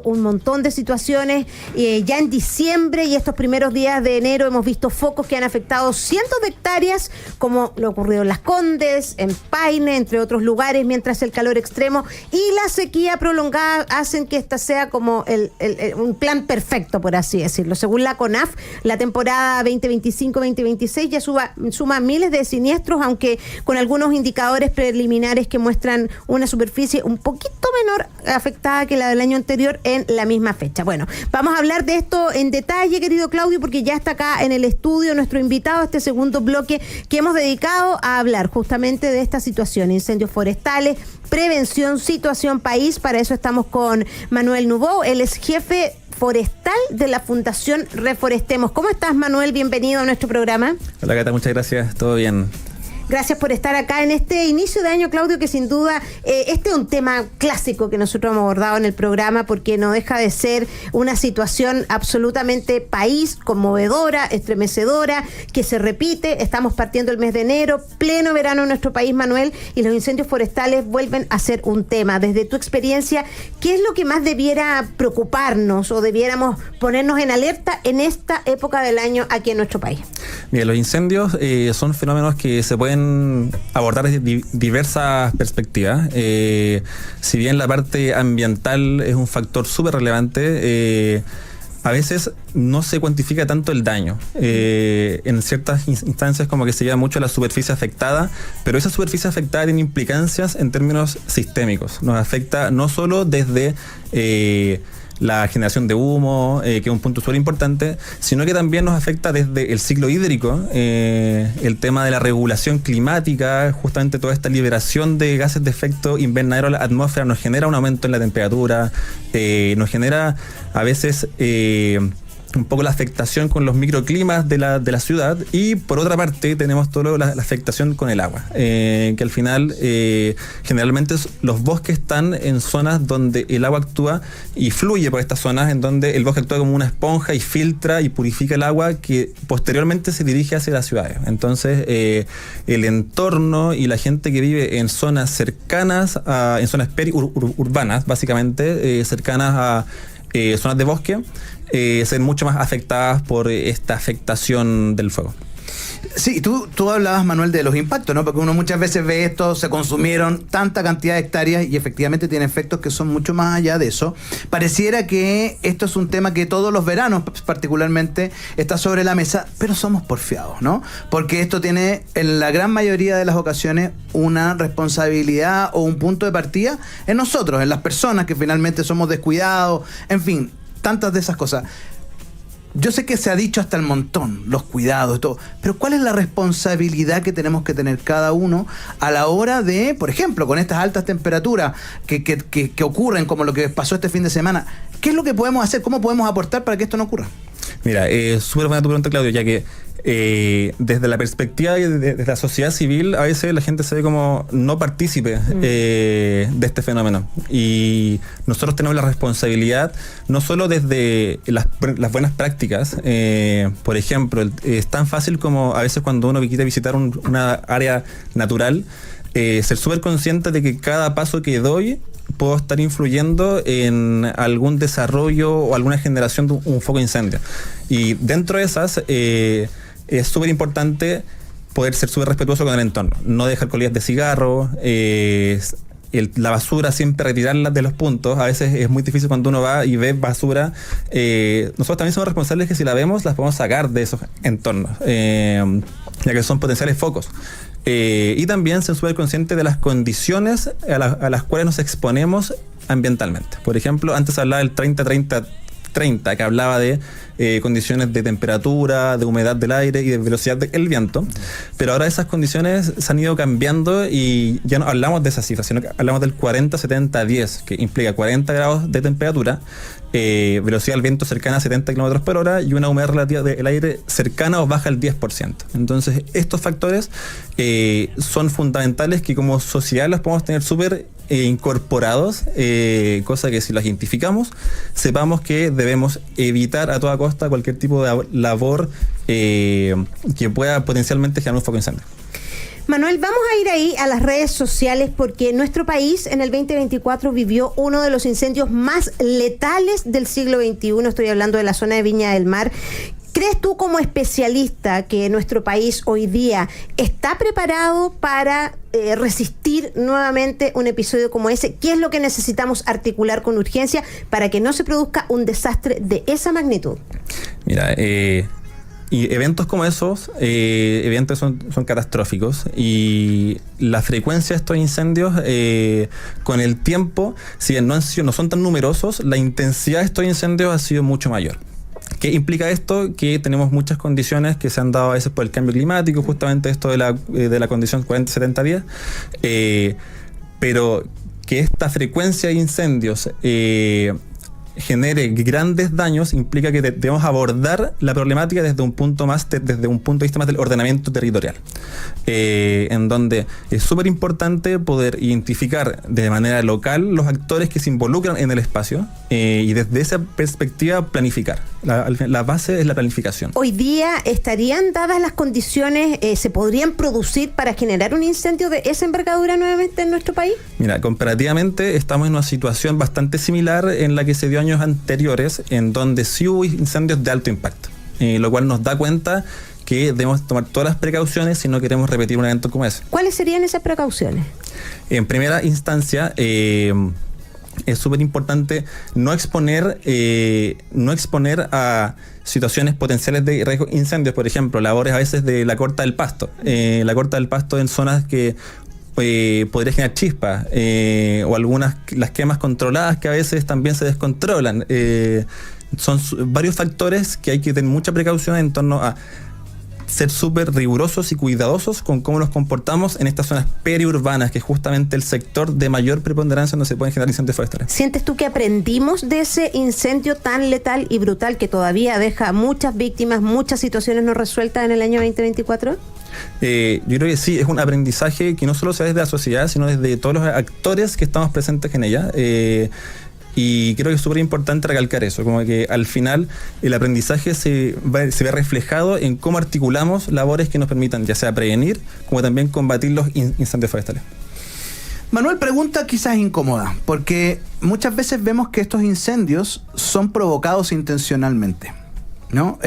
Un montón de situaciones ya en diciembre y estos primeros días de enero hemos visto focos que han afectado cientos de hectáreas, como lo ocurrido en Las Condes, en Paine, entre otros lugares, mientras el calor extremo y la sequía prolongada hacen que esta sea como un plan perfecto, por así decirlo. Según la CONAF, la temporada 2025-2026 ya suma miles de siniestros, aunque con algunos indicadores preliminares que muestran una superficie un poquito menor afectada que la del año anterior en la misma fecha. Bueno, vamos a hablar de esto en detalle, querido Claudio, porque ya está acá en el estudio nuestro invitado a este segundo bloque que hemos dedicado a hablar justamente de esta situación, incendios forestales, prevención, situación país. Para eso estamos con Manuel Novoa, él es jefe forestal de la Fundación Reforestemos. ¿Cómo estás, Manuel? Bienvenido a nuestro programa. Hola, Cata, muchas gracias, todo bien. Gracias por estar acá en este inicio de año, Claudio, que sin duda este es un tema clásico que nosotros hemos abordado en el programa porque no deja de ser una situación absolutamente país, conmovedora, estremecedora, que se repite. Estamos partiendo el mes de enero, pleno verano en nuestro país, Manuel, y los incendios forestales vuelven a ser un tema. Desde tu experiencia, ¿qué es lo que más debiera preocuparnos o debiéramos ponernos en alerta en esta época del año aquí en nuestro país? Mira, los incendios son fenómenos que se pueden abordar desde diversas perspectivas. Si bien la parte ambiental es un factor súper relevante, a veces no se cuantifica tanto el daño. En ciertas instancias como que se lleva mucho la superficie afectada, pero esa superficie afectada tiene implicancias en términos sistémicos. Nos afecta no solo desde la generación de humo, que es un punto súper importante, sino que también nos afecta desde el ciclo hídrico, el tema de la regulación climática, justamente toda esta liberación de gases de efecto invernadero a la atmósfera nos genera un aumento en la temperatura, nos genera a veces un poco la afectación con los microclimas de la ciudad, y por otra parte tenemos toda la afectación con el agua, que al final generalmente los bosques están en zonas donde el agua actúa y fluye por estas zonas, en donde el bosque actúa como una esponja y filtra y purifica el agua que posteriormente se dirige hacia las ciudades. Entonces el entorno y la gente que vive en zonas cercanas en zonas periurbanas, básicamente cercanas a zonas de bosque, ser mucho más afectadas por esta afectación del fuego. Sí, tú hablabas, Manuel, de los impactos, ¿no? Porque uno muchas veces ve esto, se consumieron tanta cantidad de hectáreas y efectivamente tiene efectos que son mucho más allá de eso. Pareciera que esto es un tema que todos los veranos particularmente está sobre la mesa, pero somos porfiados, ¿no? Porque esto tiene en la gran mayoría de las ocasiones una responsabilidad o un punto de partida en nosotros, en las personas que finalmente somos descuidados, en fin, tantas de esas cosas. Yo sé que se ha dicho hasta el montón, los cuidados y todo, pero ¿cuál es la responsabilidad que tenemos que tener cada uno a la hora de, por ejemplo, con estas altas temperaturas que ocurren, como lo que pasó este fin de semana? ¿Qué es lo que podemos hacer? ¿Cómo podemos aportar para que esto no ocurra? Mira, súper buena tu pregunta, Claudio, ya que desde la perspectiva de la sociedad civil, a veces la gente se ve como no partícipe de este fenómeno, y nosotros tenemos la responsabilidad no solo desde las buenas prácticas, por ejemplo, es tan fácil como a veces cuando uno quiere visitar una área natural, ser súper consciente de que cada paso que doy puedo estar influyendo en algún desarrollo o alguna generación de un foco de incendio. Y dentro de esas es súper importante poder ser súper respetuoso con el entorno, no dejar colillas de cigarro, la basura siempre retirarla de los puntos. A veces es muy difícil cuando uno va y ve basura. Nosotros también somos responsables que si la vemos las podemos sacar de esos entornos, ya que son potenciales focos. Y también ser súper consciente de las condiciones a las cuales nos exponemos ambientalmente. Por ejemplo, antes hablaba del 30-30-30, que hablaba de condiciones de temperatura, de humedad del aire y de velocidad del viento, pero ahora esas condiciones se han ido cambiando y ya no hablamos de esas cifras, sino que hablamos del 40-70-10, que implica 40 grados de temperatura, velocidad del viento cercana a 70 km por hora y una humedad relativa del aire cercana o baja al 10%. Entonces estos factores son fundamentales que como sociedad los podemos tener súper incorporados, cosa que si los identificamos, sepamos que debemos evitar a toda costa cualquier tipo de labor que pueda potencialmente generar un foco de incendio. Manuel, vamos a ir ahí a las redes sociales porque nuestro país en el 2024 vivió uno de los incendios más letales del siglo XXI. Estoy hablando de la zona de Viña del Mar. ¿Crees tú como especialista que nuestro país hoy día está preparado para resistir nuevamente un episodio como ese? ¿Qué es lo que necesitamos articular con urgencia para que no se produzca un desastre de esa magnitud? Mira, y eventos como esos, eventos son catastróficos, y la frecuencia de estos incendios, con el tiempo, si bien no son tan numerosos, la intensidad de estos incendios ha sido mucho mayor. ¿Qué implica esto? Que tenemos muchas condiciones que se han dado a veces por el cambio climático, justamente esto de la condición 40-70 días, pero que esta frecuencia de incendios genere grandes daños implica que debemos abordar la problemática desde un punto de vista más del ordenamiento territorial, en donde es súper importante poder identificar de manera local los actores que se involucran en el espacio, y desde esa perspectiva planificar. La base es la planificación. Hoy día, ¿estarían dadas las condiciones, se podrían producir para generar un incendio de esa envergadura nuevamente en nuestro país? Mira, comparativamente estamos en una situación bastante similar en la que se dio años anteriores, en donde sí hubo incendios de alto impacto, lo cual nos da cuenta que debemos tomar todas las precauciones si no queremos repetir un evento como ese. ¿Cuáles serían esas precauciones? En primera instancia, es súper importante no exponer a situaciones potenciales de riesgo de incendios, por ejemplo, labores a veces de la corta del pasto. La corta del pasto en zonas que podría generar chispas, o las quemas controladas que a veces también se descontrolan. Son varios factores que hay que tener mucha precaución en torno a ser súper rigurosos y cuidadosos con cómo nos comportamos en estas zonas periurbanas, que es justamente el sector de mayor preponderancia donde se pueden generar incendios forestales. ¿Sientes tú que aprendimos de ese incendio tan letal y brutal que todavía deja muchas víctimas, muchas situaciones no resueltas en el año 2024? Yo creo que sí, es un aprendizaje que no solo se da desde la sociedad, sino desde todos los actores que estamos presentes en ella. Y creo que es súper importante recalcar eso, como que al final el aprendizaje se ve reflejado en cómo articulamos labores que nos permitan ya sea prevenir, como también combatir los incendios forestales. Manuel, pregunta quizás incómoda, porque muchas veces vemos que estos incendios son provocados intencionalmente, ¿no?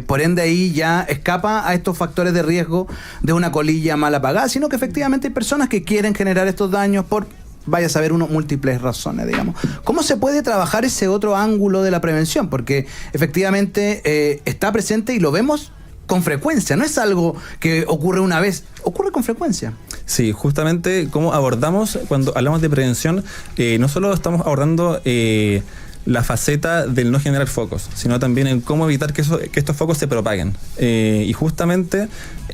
Por ende ahí ya escapa a estos factores de riesgo de una colilla mal apagada, sino que efectivamente hay personas que quieren generar estos daños por, vaya a saber uno, múltiples razones, digamos. ¿Cómo se puede trabajar ese otro ángulo de la prevención? Porque efectivamente está presente y lo vemos con frecuencia, no es algo que ocurre una vez, ocurre con frecuencia. Sí, justamente cómo abordamos cuando hablamos de prevención, no solo estamos abordando la faceta del no generar focos, sino también en cómo evitar que estos focos se propaguen. Y justamente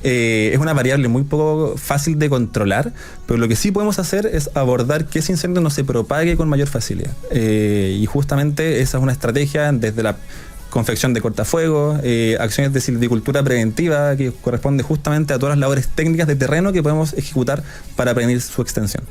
es una variable muy poco fácil de controlar, pero lo que sí podemos hacer es abordar que ese incendio no se propague con mayor facilidad. Y justamente esa es una estrategia desde la confección de cortafuegos, acciones de silvicultura preventiva que corresponde justamente a todas las labores técnicas de terreno que podemos ejecutar para prevenir su extensión.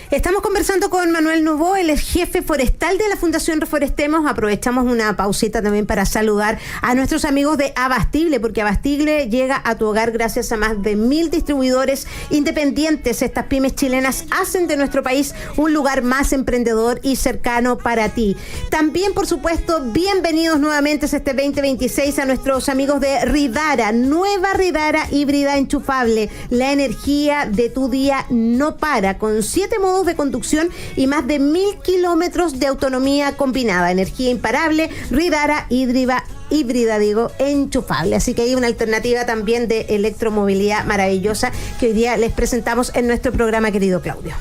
Estamos conversando con Manuel Novoa, el jefe forestal de la Fundación Reforestemos. Aprovechamos una pausita también para saludar a nuestros amigos de Abastible, porque Abastible llega a tu hogar gracias a más de 1000 distribuidores independientes. Estas pymes chilenas hacen de nuestro país un lugar más emprendedor y cercano para ti. También, por supuesto, bienvenidos nuevamente este 2026 a nuestros amigos de Ridara, nueva Ridara híbrida enchufable. La energía de tu día no para, con 7 modos de conducción y más de 1000 kilómetros de autonomía combinada. Energía imparable, Ridara híbrida enchufable. Así que hay una alternativa también de electromovilidad maravillosa que hoy día les presentamos en nuestro programa, querido Claudio.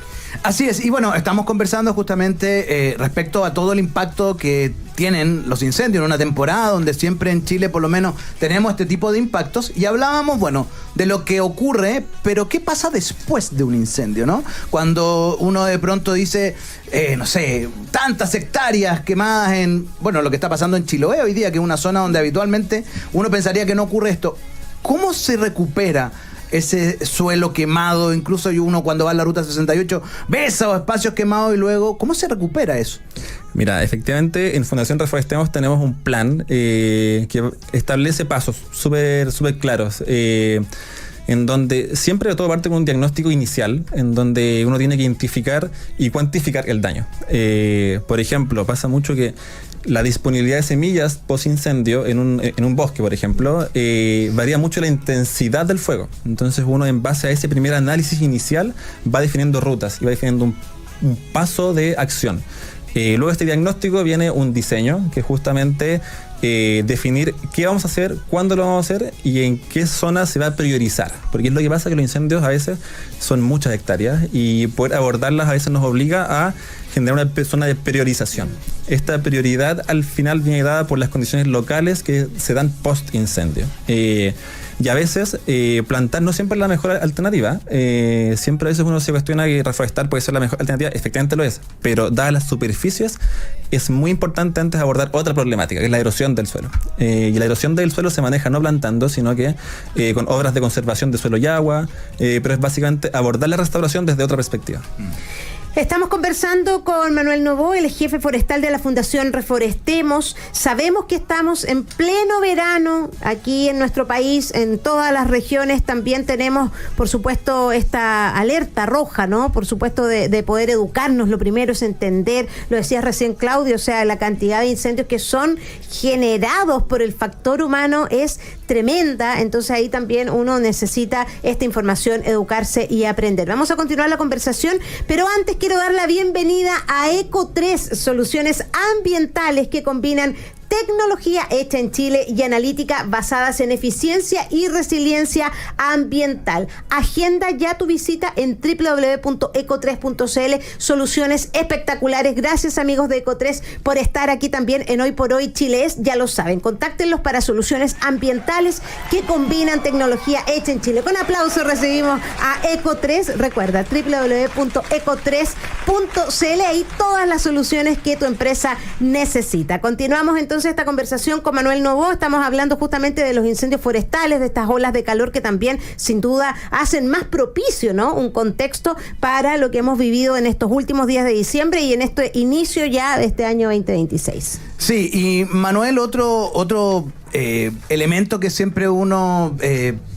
Así es, y bueno, estamos conversando justamente respecto a todo el impacto que tienen los incendios en una temporada donde siempre en Chile por lo menos tenemos este tipo de impactos, y hablábamos, bueno, de lo que ocurre, pero ¿qué pasa después de un incendio, no? Cuando uno de pronto dice, no sé, tantas hectáreas quemadas en, bueno, lo que está pasando en Chiloé hoy día, que es una zona donde habitualmente uno pensaría que no ocurre esto. ¿Cómo se recupera ese suelo quemado? Incluso uno cuando va a la Ruta 68 ve esos espacios quemados y luego, ¿cómo se recupera eso? Mira, efectivamente en Fundación Reforestemos tenemos un plan que establece pasos súper claros. en donde siempre todo parte con un diagnóstico inicial, en donde uno tiene que identificar y cuantificar el daño. Por ejemplo, pasa mucho que la disponibilidad de semillas post-incendio en un bosque, por ejemplo, varía mucho la intensidad del fuego. Entonces uno, en base a ese primer análisis inicial, va definiendo rutas y va definiendo un paso de acción. Luego de este diagnóstico viene un diseño, que es justamente definir qué vamos a hacer, cuándo lo vamos a hacer y en qué zona se va a priorizar. Porque es lo que pasa, que los incendios a veces son muchas hectáreas y poder abordarlas a veces nos obliga a generar una zona de priorización. Esta prioridad al final viene dada por las condiciones locales que se dan post-incendio. Y a veces plantar no siempre es la mejor alternativa. Siempre a veces uno se cuestiona que reforestar puede ser la mejor alternativa. Efectivamente lo es, pero dadas las superficies es muy importante antes abordar otra problemática, que es la erosión del suelo. Y la erosión del suelo se maneja no plantando, sino que con obras de conservación de suelo y agua, pero es básicamente abordar la restauración desde otra perspectiva. Estamos conversando con Manuel Novoa, el jefe forestal de la Fundación Reforestemos. Sabemos que estamos en pleno verano aquí en nuestro país, en todas las regiones. También tenemos, por supuesto, esta alerta roja, ¿no? Por supuesto, de poder educarnos. Lo primero es entender, lo decías recién, Claudio, o sea, la cantidad de incendios que son generados por el factor humano es tremenda. Entonces ahí también uno necesita esta información, educarse y aprender. Vamos a continuar la conversación, pero antes quiero dar la bienvenida a Eco3, soluciones ambientales que combinan tecnología hecha en Chile y analítica basadas en eficiencia y resiliencia ambiental. Agenda ya tu visita en www.eco3.cl. Soluciones espectaculares. Gracias, amigos de Eco3, por estar aquí también en Hoy por Hoy Chile Es. Ya lo saben, contáctenlos para soluciones ambientales que combinan tecnología hecha en Chile. Con aplauso recibimos a Eco3. Recuerda, www.eco3.cl. Ahí todas las soluciones que tu empresa necesita. Continuamos entonces esta conversación con Manuel Novoa. Estamos hablando justamente de los incendios forestales, de estas olas de calor que también sin duda hacen más propicio, ¿no?, un contexto para lo que hemos vivido en estos últimos días de diciembre y en este inicio ya de este año 2026. Sí, y Manuel, otro elemento que siempre uno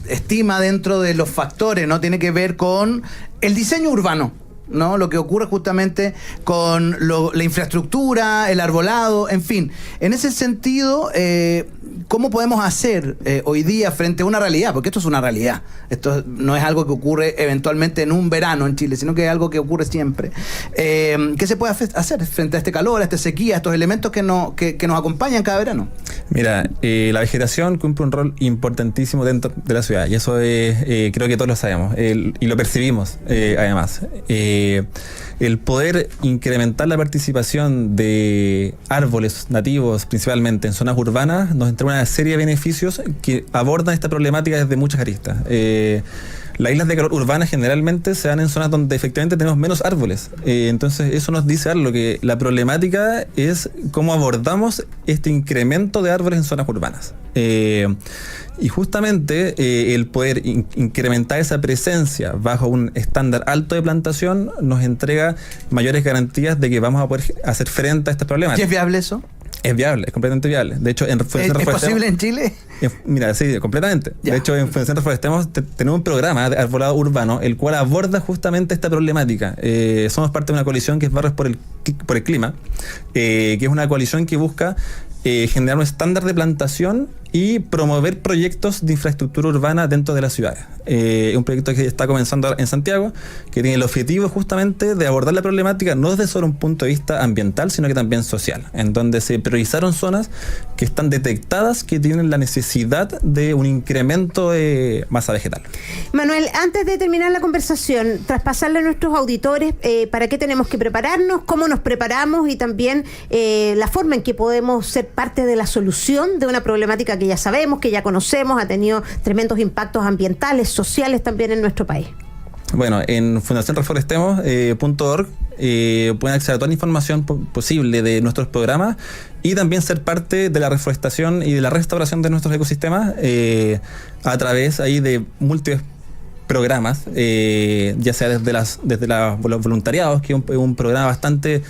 estima dentro de los factores, ¿no?, tiene que ver con el diseño urbano, ¿no? Lo que ocurre justamente con la infraestructura, el arbolado, en fin. En ese sentido, ¿cómo podemos hacer hoy día frente a una realidad? Porque esto es una realidad. Esto no es algo que ocurre eventualmente en un verano en Chile, sino que es algo que ocurre siempre. ¿Qué se puede hacer frente a este calor, a esta sequía, a estos elementos que nos acompañan cada verano? Mira, la vegetación cumple un rol importantísimo dentro de la ciudad, y eso creo que todos lo sabemos, y lo percibimos además. El poder incrementar la participación de árboles nativos, principalmente en zonas urbanas, nos entrega una serie de beneficios que abordan esta problemática desde muchas aristas. Las islas de calor urbanas generalmente se dan en zonas donde efectivamente tenemos menos árboles. Entonces eso nos dice algo, que la problemática es cómo abordamos este incremento de árboles en zonas urbanas. Y justamente el poder incrementar esa presencia bajo un estándar alto de plantación nos entrega mayores garantías de que vamos a poder hacer frente a esta problemática. ¿Y es viable eso? Es viable, es completamente viable. De hecho, en Fundación Reforestemos... ¿Es posible en Chile? Mira, sí, completamente. Ya. De hecho, en Fundación Reforestemos tenemos un programa de arbolado urbano, el cual aborda justamente esta problemática. Somos parte de una coalición que es Barrios por el Clima, que es una coalición que busca generar un estándar de plantación y promover proyectos de infraestructura urbana dentro de las ciudades. Un proyecto que está comenzando en Santiago, que tiene el objetivo justamente de abordar la problemática no desde solo un punto de vista ambiental, sino que también social, en donde se priorizaron zonas que están detectadas que tienen la necesidad de un incremento de masa vegetal. Manuel, antes de terminar la conversación, traspasarle a nuestros auditores para qué tenemos que prepararnos, cómo nos preparamos y también la forma en que podemos ser parte de la solución de una problemática que ya sabemos, que ya conocemos, ha tenido tremendos impactos ambientales, sociales también en nuestro país. Bueno, en fundacionreforestemos.org pueden acceder a toda la información posible de nuestros programas y también ser parte de la reforestación y de la restauración de nuestros ecosistemas a través ahí de múltiples programas, ya sea desde los voluntariados, que es un programa bastante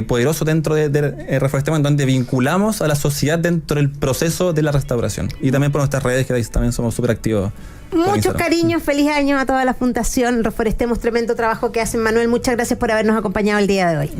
poderoso dentro de Reforestemos, en donde vinculamos a la sociedad dentro del proceso de la restauración. Y también por nuestras redes, que ahí también somos súper activos. Muchos cariños, feliz año a toda la Fundación Reforestemos, tremendo trabajo que hacen. Manuel, muchas gracias por habernos acompañado el día de hoy.